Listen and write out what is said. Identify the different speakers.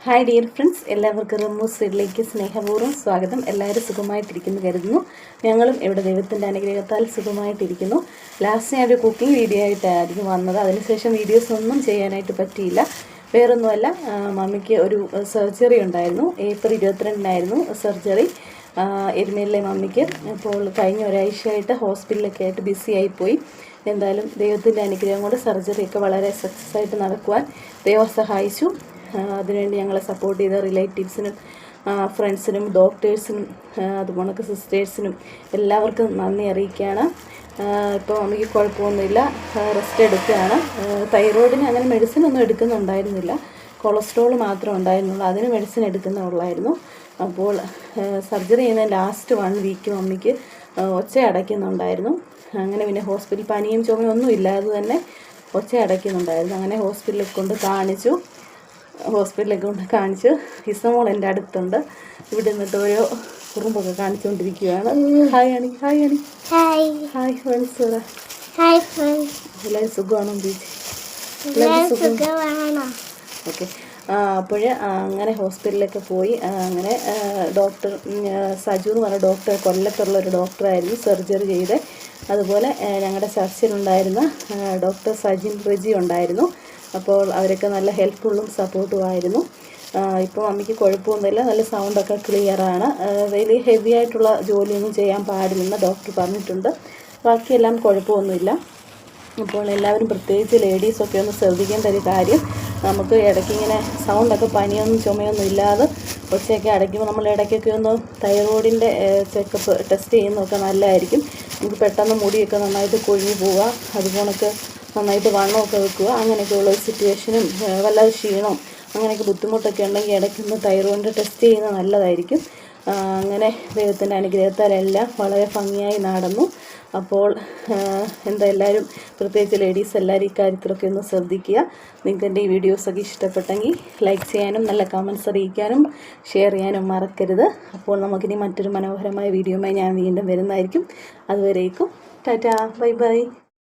Speaker 1: Hi dear friends, എല്ലാവർക്കും റമ്മൂസ് വീട്ടിലേക്ക് സ്നേഹപൂർവ്വം സ്വാഗതം. എല്ലാവരും സുഖമായിട്ടിരിക്കുന്നു കരുതുന്നു. ഞങ്ങളും ഇവിടെ ദൈവത്തിൻ്റെ അനുഗ്രഹത്താൽ സുഖമായിട്ടിരിക്കുന്നു. ലാസ്റ്റ് ഞാൻ ഒരു കുക്കിംഗ് വീഡിയോ ആയിട്ടായിരുന്നു വന്നത്. അതിനുശേഷം വീഡിയോസ് ഒന്നും ചെയ്യാനായിട്ട് പറ്റിയില്ല. വേറൊന്നുമല്ല, മമ്മിക്ക് ഒരു സർജറി ഉണ്ടായിരുന്നു. ഏപ്രിൽ 22-നായിരുന്നു സർജറി എരുമേലിലെ മമ്മിക്ക്. അപ്പോൾ കഴിഞ്ഞ ഒരാഴ്ചയായിട്ട് ഹോസ്പിറ്റലൊക്കെ ആയിട്ട് ബിസി ആയിപ്പോയി. എന്തായാലും ദൈവത്തിൻ്റെ അനുഗ്രഹം കൊണ്ട് സർജറിയൊക്കെ വളരെ സക്സസ് ആയിട്ട് നടക്കുവാൻ ദൈവം സഹായിച്ചു. അതിനുവേണ്ടി ഞങ്ങളെ സപ്പോർട്ട് ചെയ്ത റിലേറ്റീവ്സിനും ഫ്രണ്ട്സിനും ഡോക്ടേഴ്സിനും അതുപോലൊക്കെ സിസ്റ്റേഴ്സിനും എല്ലാവർക്കും നന്ദി അറിയിക്കുകയാണ്. ഇപ്പോൾ മമ്മിക്ക് കുഴപ്പമൊന്നുമില്ല, റെസ്റ്റ് എടുക്കുകയാണ്. തൈറോയിഡിന് അങ്ങനെ മെഡിസിൻ ഒന്നും എടുക്കുന്നുണ്ടായിരുന്നില്ല, കൊളസ്ട്രോൾ മാത്രമേ ഉണ്ടായിരുന്നുള്ളൂ. അതിന് മെഡിസിൻ എടുക്കുന്നുള്ളായിരുന്നു. അപ്പോൾ സർജറി ചെയ്യുന്ന ലാസ്റ്റ് 1 വീക്ക് മമ്മിക്ക് ഒച്ച അടയ്ക്കുന്നുണ്ടായിരുന്നു. അങ്ങനെ പിന്നെ ഹോസ്പിറ്റൽ പനിയും ചുമയും ഒന്നും ഇല്ലാതെ തന്നെ ഒച്ച അടയ്ക്കുന്നുണ്ടായിരുന്നു. അങ്ങനെ ഹോസ്പിറ്റലിലേക്ക് കൊണ്ട് കാണിച്ചു. ഇസമോൾ എൻ്റെ അടുത്തുണ്ട്. ഇവിടെ നിന്നിട്ട് ഓരോ കുറുമ്പൊക്കെ കാണിച്ചുകൊണ്ടിരിക്കുകയാണ്. Hi friends. എല്ലാവരും സുഖമാണോ ചേച്ചി? ഓക്കെ. അപ്പോൾ അങ്ങനെ ഹോസ്പിറ്റലിലൊക്കെ പോയി. അങ്ങനെ ഡോക്ടർ സജു എന്ന് പറഞ്ഞ ഡോക്ടർ, കൊല്ലത്തുള്ള ഒരു ഡോക്ടറായിരുന്നു സർജറി ചെയ്ത്. അതുപോലെ ഞങ്ങളുടെ ചർച്ചിലുണ്ടായിരുന്ന ഡോക്ടർ സജിൻ റെജി ഉണ്ടായിരുന്നു. അപ്പോൾ അവരൊക്കെ നല്ല ഹെൽപ്ഫുള്ളും സപ്പോർട്ടും ആയിരുന്നു. ഇപ്പോൾ മമ്മിക്ക് കുഴപ്പമൊന്നുമില്ല, നല്ല സൗണ്ടൊക്കെ ക്ലിയറാണ്. വലിയ ഹെവി ആയിട്ടുള്ള ജോലിയൊന്നും ചെയ്യാൻ പാടില്ലെന്ന് ഡോക്ടർ പറഞ്ഞിട്ടുണ്ട്. ബാക്കിയെല്ലാം കുഴപ്പമൊന്നുമില്ല. അപ്പോൾ എല്ലാവരും പ്രത്യേകിച്ച് ലേഡീസൊക്കെ ഒന്ന് ശ്രദ്ധിക്കേണ്ട ഒരു കാര്യം, നമുക്ക് ഇടയ്ക്കിങ്ങനെ സൗണ്ടൊക്കെ പനിയൊന്നും ചുമയൊന്നും ഇല്ലാതെ ഒച്ചയൊക്കെ അടയ്ക്കുമ്പോൾ നമ്മൾ ഇടയ്ക്കൊക്കെ ഒന്ന് തൈറോയിഡിൻ്റെ ചെക്കപ്പ് ടെസ്റ്റ് ചെയ്യുന്നതൊക്കെ നല്ലതായിരിക്കും. നമുക്ക് പെട്ടെന്ന് മുടിയൊക്കെ നന്നായിട്ട് കൊഴിഞ്ഞു പോവുക, അതുപോലൊക്കെ നന്നായിട്ട് വണ്ണമൊക്കെ വെക്കുക. അങ്ങനെയൊക്കെയുള്ള ഒരു സിറ്റുവേഷനും വല്ലാതെ ക്ഷീണവും അങ്ങനെയൊക്കെ ബുദ്ധിമുട്ടൊക്കെ ഉണ്ടെങ്കിൽ ഇടയ്ക്കൊന്ന് തൈറോയിഡിൻ്റെ ടെസ്റ്റ് ചെയ്യുന്നത് നല്ലതായിരിക്കും. അങ്ങനെ ദൈവത്തിൻ്റെ അനുഗ്രഹത്താൽ എല്ലാം വളരെ ഭംഗിയായി നടന്നു. അപ്പോൾ എല്ലാവരും പ്രത്യേകിച്ച് ലേഡീസ് എല്ലാവരും ഈ കാര്യത്തിലൊക്കെ ഒന്ന് ശ്രദ്ധിക്കുക. നിങ്ങൾക്ക് എൻ്റെ ഈ വീഡിയോസൊക്കെ ഇഷ്ടപ്പെട്ടെങ്കിൽ ലൈക്ക് ചെയ്യാനും നല്ല കമൻറ്റ്സ് അറിയിക്കാനും ഷെയർ ചെയ്യാനും മറക്കരുത്. അപ്പോൾ നമുക്കിനി മറ്റൊരു മനോഹരമായ വീഡിയോയുമായി ഞാൻ വീണ്ടും വരുന്നതായിരിക്കും. അതുവരേക്കും ടാറ്റാ, ബൈ ബൈ.